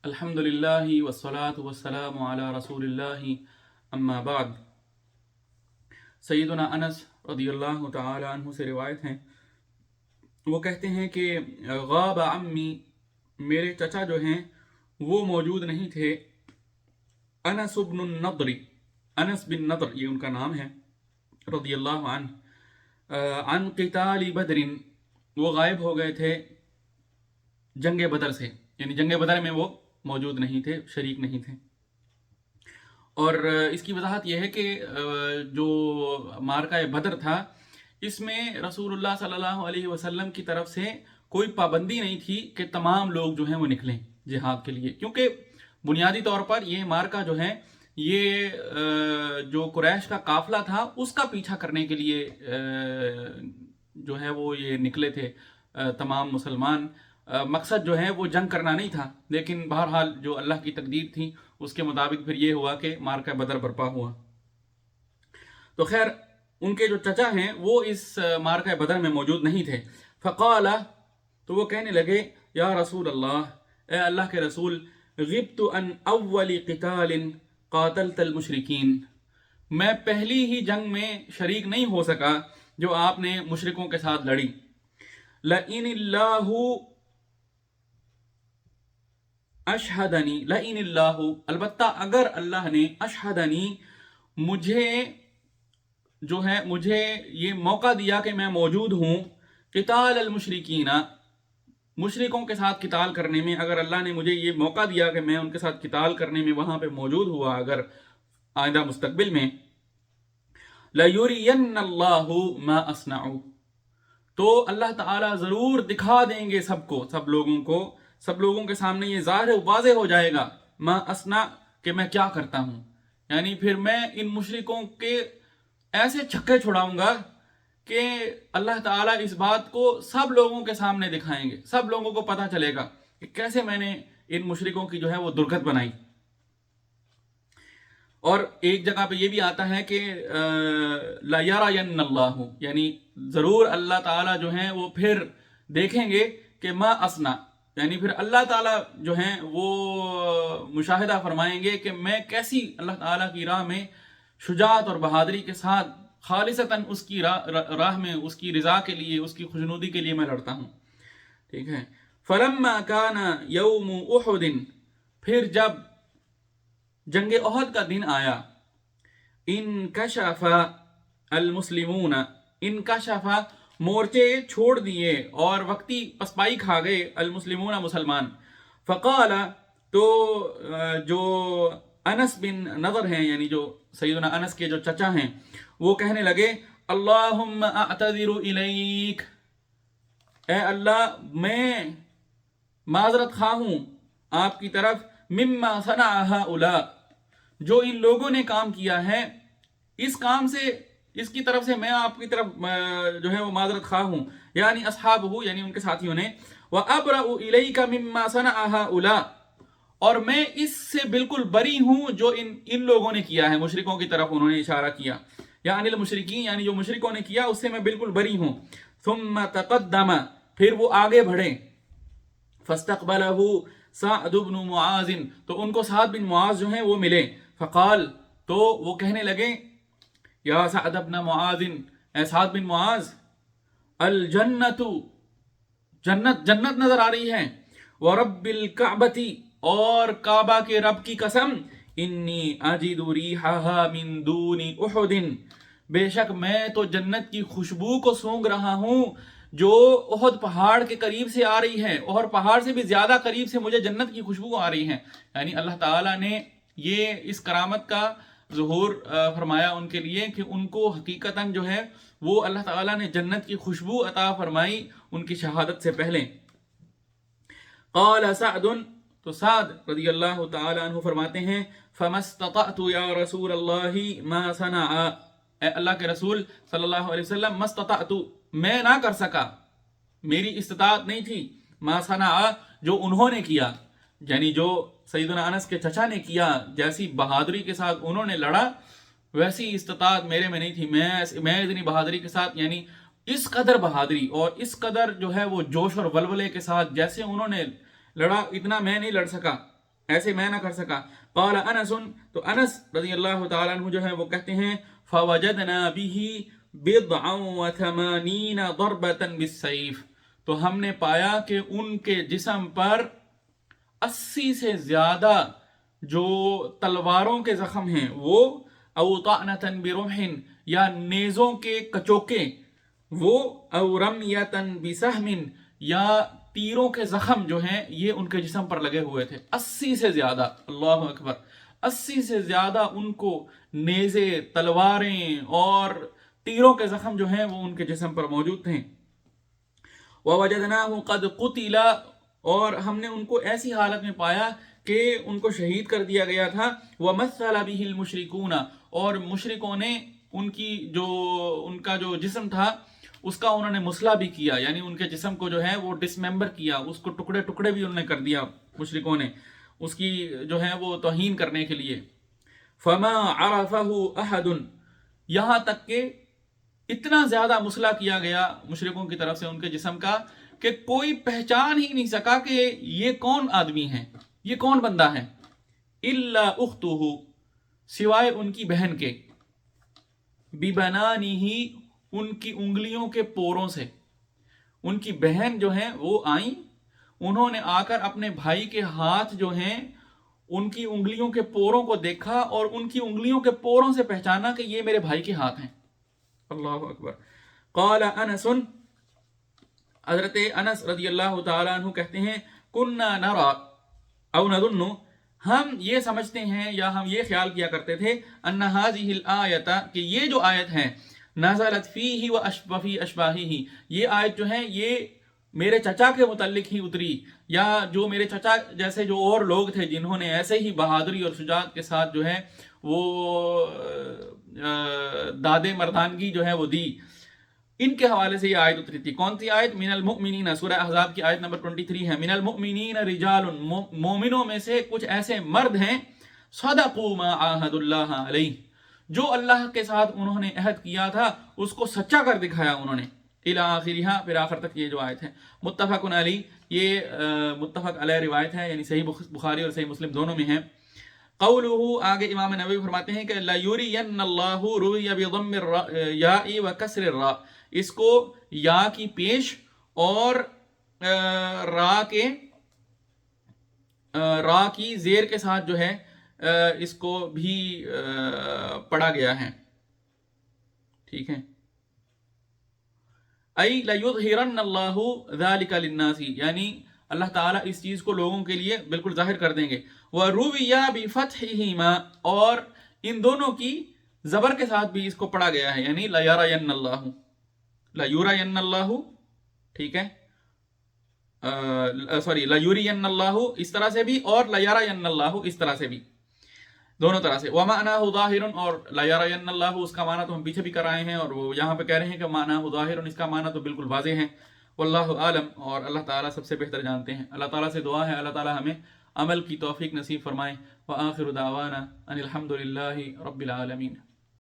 अल्हम्दुलिल्लाहि वस्सलातु वस्सलामु अला रसूलिल्लाहि अम्मा बाद। सैयदना अनस रदियल्लाहु तआला अन्हु से रिवायत है, वो कहते हैं कि गाब अम्मी, मेरे चचा जो हैं वो मौजूद नहीं थे। अनस इब्न नदरी, अनस बिन नदर ये उनका नाम है, रदियल्लाहु अन्हु, अन क़िताल बदरिन, वो गायब हो गए थे जंग बदर से, यानी जंग बदर में वो मौजूद नहीं थे, शरीक नहीं थे। और इसकी वजाहत यह है कि जो मार्का बदर था इसमें रसूलुल्लाह सल्लल्लाहु अलैहि वसल्लम की तरफ से कोई पाबंदी नहीं थी कि तमाम लोग जो हैं वो निकलें जिहाद के लिए, क्योंकि बुनियादी तौर पर ये मार्का जो है ये जो कुरैश का काफिला था उसका पीछा करने के लिए जो है वो ये निकले थे तमाम मुसलमान। मकसद जो है वो जंग करना नहीं था, लेकिन बहरहाल जो अल्लाह की तकदीर थी उसके मुताबिक फिर ये हुआ कि मार्का बदर बर्पा हुआ। तो खैर उनके जो चचा हैं वो इस मार्का बदर में मौजूद नहीं थे। फ़क़ाला, तो वो कहने लगे, या रसूल अल्लाह, ए अल्लाह के रसूल, ग़िब्तु अन अव्वली क़ितालिन क़ातलतल मुशरिकीन, मैं पहली ही जंग में शरीक नहीं हो सका जो आपने मुशरिकों के साथ लड़ी। लइनिल्लाहु अशहदनी, लइनिल्लाहु, अलबत्ता अगर अल्लाह ने, अशहदनी, मुझे जो है मुझे ये मौका दिया कि मैं मौजूद हूँ, क़िताल अल मुशरिकीना, मुशरिकों के साथ क़िताल करने में, अगर अल्लाह ने मुझे ये मौका दिया कि मैं उनके साथ क़िताल करने में वहाँ पे मौजूद हुआ अगर आइंदा मुस्तकबिल में, लयुरियन्नल्लाहु मा अस्नउ, तो अल्लाह ताला ज़रूर दिखा देंगे सबको, सब लोगों के सामने ये ज़ाहिर वाज़े हो जाएगा, मा अस्ना, कि मैं क्या करता हूँ। यानी फिर मैं इन मुशरिकों के ऐसे छक्के छुड़ाऊंगा कि अल्लाह ताला इस बात को सब लोगों के सामने दिखाएंगे, सब लोगों को पता चलेगा कि कैसे मैंने इन मुशरिकों की जो है वो दुर्गत बनाई। और एक जगह पे ये भी आता है कि ला यरायन्नल्लाहु, यानी ज़रूर अल्लाह ताला जो है वो फिर देखेंगे कि मा असना, यानी फिर अल्लाह ताला जो है वो मुशाहिदा फरमाएंगे कि मैं कैसी अल्लाह ताला की राह में शुजाअत और बहादुरी के साथ खालिसतन उसकी राह में उसकी रज़ा के लिए, उसकी खुशनुदी के लिए मैं लड़ता हूँ। ठीक है। फलम्मा काना यौम उहुदिन, फिर जब जंग ओहद का दिन आया, इनकशफा अल मुस्लिमून, इनकशफा, मोर्चे छोड़ दिए और वक्ती पसपाई खा गए, अल मुस्लिमून, मुसलमान। फ़क़ाला, तो जो अनस बिन नदर हैं, यानी जो सैयदना अनस के जो चचा हैं, वो कहने लगे, अल्लाहुम्मा अअतज़िरु इलैक, ए अल्लाह मैं माजरत खा हूँ आपकी तरफ, मिम्मा सना हाउला, जो इन लोगों ने काम किया है, इस काम से, इसकी तरफ से मैं आपकी तरफ जो है वो माजरत खा हूँ, यानी अस्हाबहू, यानी उनके साथियों ने, व अबरउ इलैका मिम्मा सना हाउला, और मैं इससे बिल्कुल बरी हूँ जो इन लोगों ने किया है, मुशरिकों की तरफ उन्होंने इशारा किया, या अनिल मुशरिकीन, यानी जो मुशरिकों ने किया उससे मैं बिल्कुल बरी हूँ। सुम्मा तक़द्दम, फिर वो आगे बढ़े, फस्तक़बलहू सअद बिन मुआज़, तो उनको सअद बिन मुआज़ जो हैं वो मिले। फ़क़ाल, तो वो कहने लगे, या सअद बिन मुआज़, ए सअद बिन मुआज़, अल जन्नतु, जन्नत, जन्नत नजर आ रही है, व रब्बिल काबती, और काबा के रब की कसम, इन्नी अजिदु रिहाहा मिन दूनी उहुदिन, बेशक मैं तो जन्नत की खुशबू को सूंघ रहा हूँ जो ओहद पहाड़ के करीब से आ रही है, और पहाड़ से भी ज्यादा करीब से मुझे जन्नत की खुशबू आ रही है। यानी अल्लाह ताला ने ये इस करामत का ज़ुहूर फरमाया उनके लिए कि उनको हकीकतन जो है वो अल्लाह ताला ने जन्नत की खुशबू अता फरमाई उनकी शहादत से पहले। क़ाल सअदुन, तो साद रज़ियल्लाहु ताला अन्हु फरमाते हैं, फ़मस्ततअतु या रसूल अल्लाहि मा सनअ, अल्लाह के रसूल सल्लल्लाहु अलैहि वसल्लम, मस्ततअतु, मैं ना कर सका, मेरी इस्तिताअत नहीं थी, मा सनअ, जो उन्होंने किया, यानी जो सैयदना अनस के चचा ने किया, जैसी बहादुरी के साथ उन्होंने लड़ा वैसी इस्तिताअत मेरे में नहीं थी, मैं इतनी बहादुरी के साथ, यानी इस कदर बहादुरी और इस कदर जो है वो जोश और वलवले के साथ जैसे उन्होंने लड़ा, इतना मैं नहीं लड़ सका। ایسے میں نہ کر سکا. قال انس، تو انس رضی اللہ تعالیٰ عنہ جو ہے وہ کہتے ہیں فوجدنا به 87 ضربة بالسیف، تو ہم نے پایا کہ ان کے جسم پر 80 سے زیادہ جو تلواروں کے زخم ہیں وہ، او طعنة برمح، یا نیزوں کے کچوکے وہ، او رمیة بسهم، یا تیروں کے زخم جو ہیں یہ ان کے جسم پر لگے ہوئے تھے. 80 سے زیادہ، اللہ اکبر، 80 سے زیادہ ان کو نیزے، تلواریں اور تیروں کے زخم جو ہیں وہ ان کے جسم پر موجود تھے. وَوَجَدْنَاهُ قَدْ قُتِلَ، اور ہم نے ان کو ایسی حالت میں پایا کہ ان کو شہید کر دیا گیا تھا. وَمَثَّلَ بِهِ الْمُشْرِكُونَ، اور مشرکوں نے ان کا جو جسم تھا اس کا انہوں نے مسئلہ بھی کیا، یعنی ان کے جسم کو جو ہے وہ ڈسممبر کیا، اس کو ٹکڑے ٹکڑے بھی انہوں نے کر دیا مشرکوں نے، اس کی جو ہے وہ توہین کرنے کے لیے. فَمَا عَرَفَهُ أَحَدٌ، یہاں تک کہ اتنا زیادہ مسئلہ کیا گیا مشرکوں کی طرف سے ان کے جسم کا کہ کوئی پہچان ہی نہیں سکا کہ یہ کون آدمی ہے، یہ کون بندہ ہے. إِلَّا أُخْتُهُ، سوائے ان کی بہن کے، بِبَنَانِهِ، ان کی انگلیوں کے پوروں سے. ان کی بہن جو ہیں وہ آئیں، انہوں نے آ کر اپنے بھائی کے ہاتھ جو ہیں ان کی انگلیوں کے پوروں کو دیکھا اور ان کی انگلیوں کے پوروں سے پہچانا کہ یہ میرے بھائی کے ہاتھ ہیں. اللہ اکبر. قال انس، حضرت انس رضی اللہ تعالیٰ عنہ کہتے ہیں کننا نرى او نظن، ہم یہ سمجھتے ہیں یا ہم یہ خیال کیا کرتے تھے ان هذه الآیت، کہ یہ جو آیت ہے نزلت فیہ وفی اشباہہ، یہ آیت جو ہے یہ میرے چچا کے متعلق ہی اتری، یا جو میرے چچا جیسے جو اور لوگ تھے جنہوں نے ایسے ہی بہادری اور شجاعت کے ساتھ جو ہے وہ داد مردانگی جو ہے وہ دی، ان کے حوالے سے یہ آیت اتری تھی. کون سی آیت؟ من المؤمنین، سورہ احزاب کی آیت نمبر 23 ہے. من المؤمنین رجال، مومنوں میں سے کچھ ایسے مرد ہیں صدقوا ما عاہدوا اللہ علیہ، جو اللہ کے ساتھ انہوں نے عہد کیا تھا اس کو سچا کر دکھایا انہوں نے. الی آخرہا، پھر آخر تک یہ جو آیت ہے. متفق علیہ، یہ متفق علیہ روایت ہے، یعنی صحیح بخاری اور صحیح مسلم دونوں میں ہے. قولہ، آگے امام نووی فرماتے ہیں کہ لیرین اللہ، روی بضم الیاء وکسر الراء، اس کو یا کی پیش اور را کی زیر کے ساتھ جو ہے اس کو بھی پڑھا گیا ہے. ٹھیک ہے. ای لیظہرن اللہ ذالک للناس، یعنی اللہ تعالیٰ اس چیز کو لوگوں کے لیے بالکل ظاہر کر دیں گے. وَرُوِيَ بِفَتْحِهِمَا، اور ان دونوں کی زبر کے ساتھ بھی اس کو پڑھا گیا ہے، یعنی لَيَرَيَنَّ اللَّهُ، لَيُرَيَنَّ اللَّهُ، ٹھیک ہے، سوری لَيُرِيَنَّ اللَّهُ اس طرح سے بھی، اور لَيَرَيَنَّ اللَّهُ اس طرح سے بھی، دونوں طرح سے. وَمَعْنَاهُ ظَاهِرٌ، اور لَيَرَيَنَّ اللَّهُ اس کا معنی تو ہم پیچھے بھی کر آئے ہیں، اور وہ یہاں پہ کہہ رہے ہیں کہ معناہ ظاہر، اس کا معنی تو بالکل واضح ہے. واللہ عالم، اور اللہ تعالیٰ سب سے بہتر جانتے ہیں. اللہ تعالیٰ سے دعا ہے اللہ تعالیٰ ہمیں عمل کی توفیق نصیب فرمائے. وآخر دعوانا ان الحمد للہ رب العالمین.